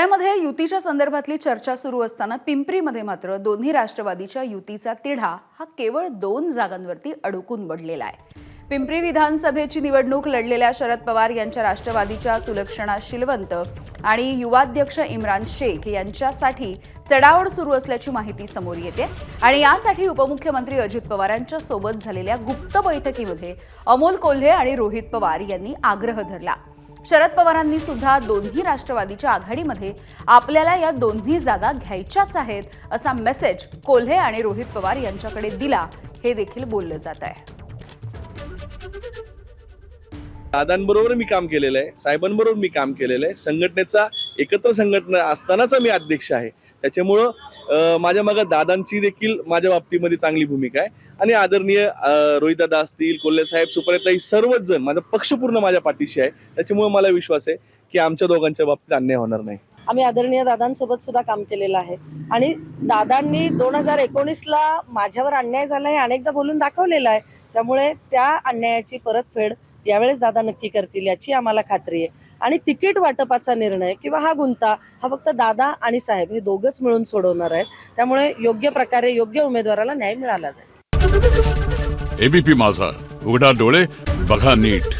पुण्यामध्ये युतीच्या संदर्भातली चर्चा सुरू असताना पिंपरीमध्ये मात्र दोन्ही राष्ट्रवादीच्या युतीचा तिढा हा केवळ 2 जागांवरती अडकून पडलेला आहे। पिंपरी विधानसभेची निवडणूक लढलेल्या शरद पवार यांच्या राष्ट्रवादीच्या सुलक्षणा शिलवंत आणि युवाध्यक्ष इम्रान शेख यांच्यासाठी चढाओढ सुरू असल्याची माहिती समोर येते आणि यासाठी उपमुख्यमंत्री अजित पवारांच्या सोबत झालेल्या गुप्त बैठकीमध्ये अमोल कोल्हे आणि रोहित पवार यांनी आग्रह धरला। शरद पवारांनी सुद्धा दोन्ही राष्ट्रवादीच्या आघाडीमध्ये आपल्याला या दोन्ही जागा घ्यायच्याच आहेत असा मेसेज कोल्हे आणि रोहित पवार यांच्याकडे दिला, हे देखील बोललं जात आहे। दादांबरोबर मी काम केलेलं आहे, साहेबांबरोबर मी काम केलेलं आहे। संघटनेचा एकत्र संघटना असतानाच मी अध्यक्ष आहे, त्याच्यामुळं माझ्या मागे दादांची देखील माझ्या बाबतीमध्ये चांगली भूमिका आहे आणि आदरणीय रोहितदादा असतील, कोल्हे साहेब, सुप्रियाताई, सर्वच जण माझा पक्ष पूर्ण माझ्या पाठीशी आहे। त्याच्यामुळे मला विश्वास आहे की आमच्या दोघांच्या बाबतीत अन्याय होणार नाही। आम्ही आदरणीय दादांसोबत सुद्धा काम केलेलं आहे आणि दादांनी 2019ला माझ्यावर अन्याय झाला हे अनेकदा बोलून दाखवलेलं आहे, त्यामुळे त्या अन्यायाची परतफेड यावेळेस दादा नक्की करतील याची आम्हाला खात्री आहे। आणि तिकीट वाटपाचा निर्णय किंवा हा गुंता हा फक्त दादा आणि साहेब हे दोघंच मिळून सोडवणार आहेत, त्यामुळे योग्य प्रकारे योग्य उमेदवाराला न्याय मिळाला जाईल। एबीपी माझा, उघडा डोळे बघा नीट।